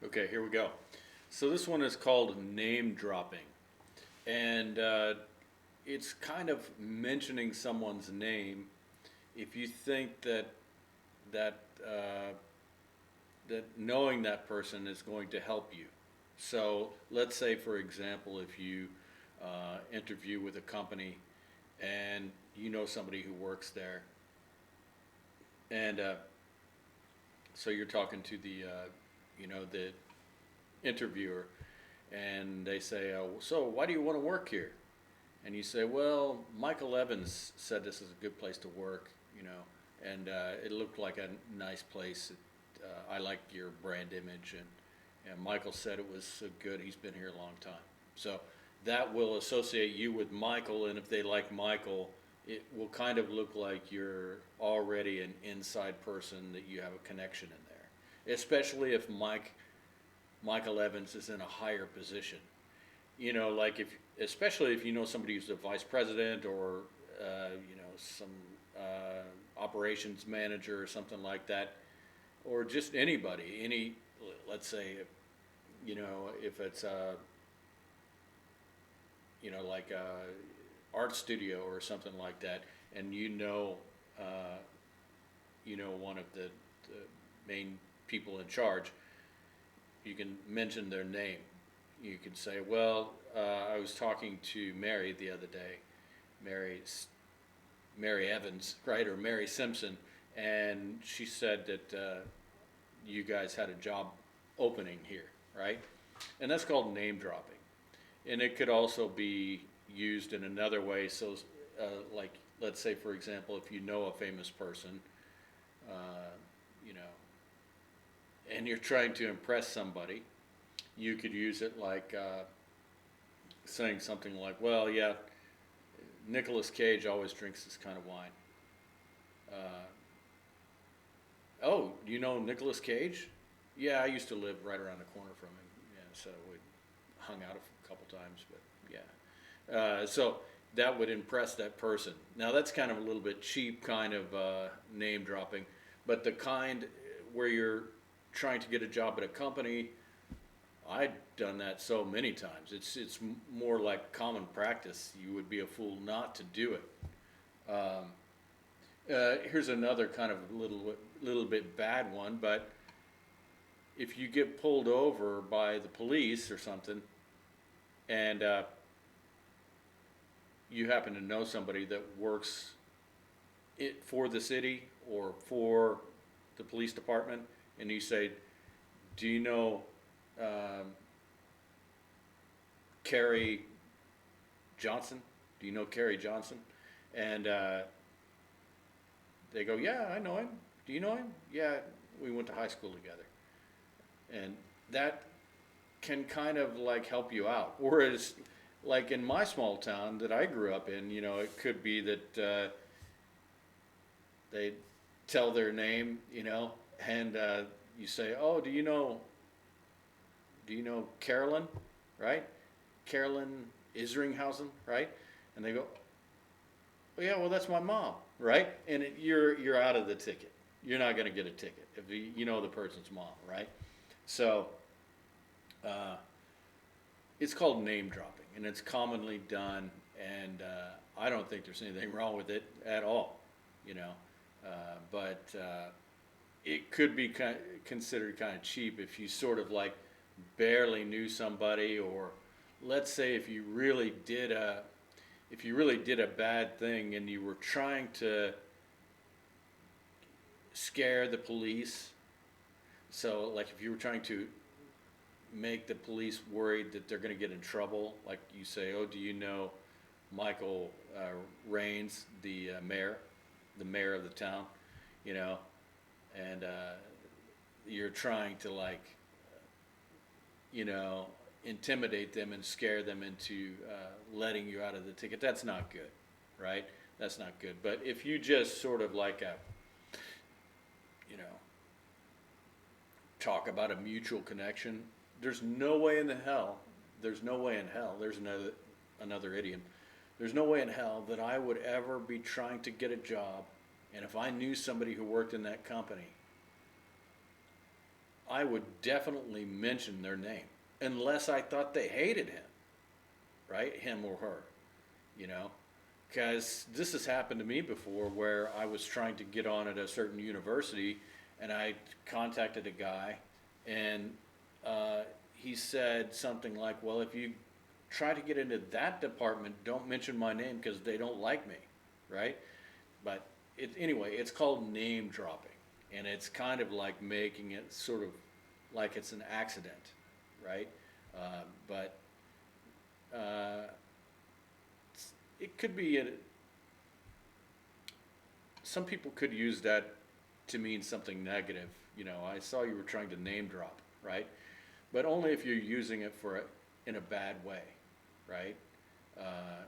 Okay, here we go. So this one is called name dropping, and it's kind of mentioning someone's name if you think that uh, that knowing that person is going to help you. So let's say, for example, if you interview with a company and you know somebody who works there, and so you're talking to the interviewer, and they say, "So why do you want to work here?" And you say, "Well, Michael Evans said this is a good place to work, and it looked like a nice place. I like your brand image, and Michael said it was so good. He's been here a long time." So that will associate you with Michael, and if they like Michael, it will kind of look like you're already an inside person, that you have a connection in there, especially if Michael Evans is in a higher position. Like especially if you know somebody who's a vice president, or some operations manager or something like that, or just anybody. Let's say, if it's like a art studio or something like that, and uh, one of the main people in charge, you can mention their name. You can say, "Well, I was talking to Mary the other day, Mary Mary Evans, right, or Mary Simpson, and she said that you guys had a job opening here, right?" And that's called name dropping. And it could also be used in another way. So, like, let's say, for example, if you know a famous person, uh, you know, and you're trying to impress somebody, you could use it like saying something like, "Well, yeah, Nicolas Cage always drinks this kind of wine." Uh, oh, you know Nicolas Cage? Yeah, I used to live right around the corner from him. Yeah, so we hung out a couple times, but yeah. So that would impress that person. Now that's kind of a little bit cheap kind of name dropping, but the kind where you're trying to get a job at a company, I've done that so many times. It's more like common practice. You would be a fool not to do it. Um, Here's another kind of little bit bad one, but if you get pulled over by the police or something, and you happen to know somebody that works it for the city or for the police department, and you say, "Do you know um, Carrie Johnson? Do you know Carrie Johnson?" And they go, "Yeah, I know him. Do you know him?" "Yeah, we went to high school together." And that can kind of like help you out. Whereas, like in my small town that I grew up in, it could be that they tell their name, and you say, "Oh, do you know Carolyn, right? Carolyn Isringhausen, right?" And they go, "Oh yeah, well that's my mom, right?" And you're out of the ticket. You're not going to get a ticket if you know the person's mom, right? So uh, it's called name dropping, and it's commonly done, and I don't think there's anything wrong with it at all, you know. But it could be considered kind of cheap if you sort of like barely knew somebody, or let's say if you really did a bad thing and you were trying to scare the police. So like if you were trying to make the police worried that they're going to get in trouble, like you say, "Oh, do you know Michael Raines, the mayor of the town?" You know, and you're trying to like, you know, intimidate them and scare them into letting you out of the ticket. That's not good, right? That's not good. But if you just sort of like you know, talk about a mutual connection, there's no way in the hell, there's no way in hell, there's another idiom. There's no way in hell that I would ever be trying to get a job, and if I knew somebody who worked in that company, I would definitely mention their name unless I thought they hated him, right? Him or her, you know? Because this has happened to me before where I was trying to get on at a certain university and I contacted a guy and he said something like, well, if you try to get into that department, don't mention my name because they don't like me, right? But anyway, it's called name dropping, and it's kind of like making it sort of like it's an accident, right? But it could be some people could use that to mean something negative. You know, I saw you were trying to name drop, right? But only if you're using it in a bad way, right?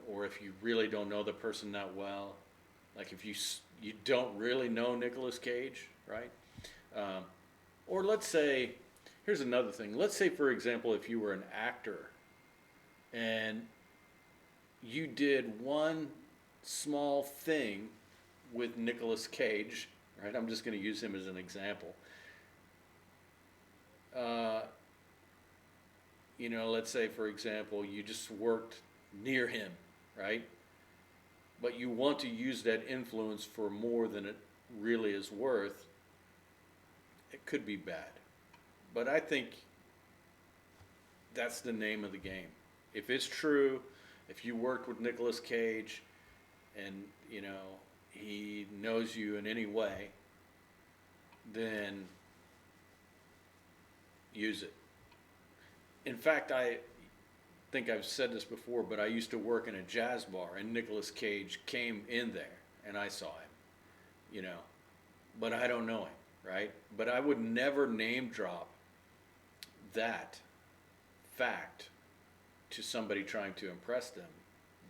Or if you really don't know the person that well, like if you don't really know Nicolas Cage, right? Um, or let's say, here's another thing. Let's say, for example, if you were an actor and you did one small thing with Nicolas Cage, right? I'm just going to use him as an example. Uh, let's say, for example, you just worked near him, right? But you want to use that influence for more than it really is worth, it could be bad. But I think that's the name of the game. If it's true, if you worked with Nicolas Cage and, he knows you in any way, then use it. In fact, I think I've said this before, but I used to work in a jazz bar and Nicolas Cage came in there and I saw him, but I don't know him, right? But I would never name drop that fact to somebody trying to impress them,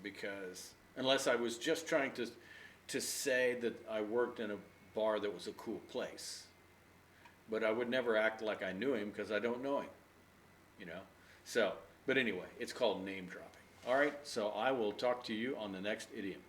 because unless I was just trying to say that I worked in a bar that was a cool place, but I would never act like I knew him because I don't know him, so but anyway, it's called name dropping. All right, so I will talk to you on the next idiom.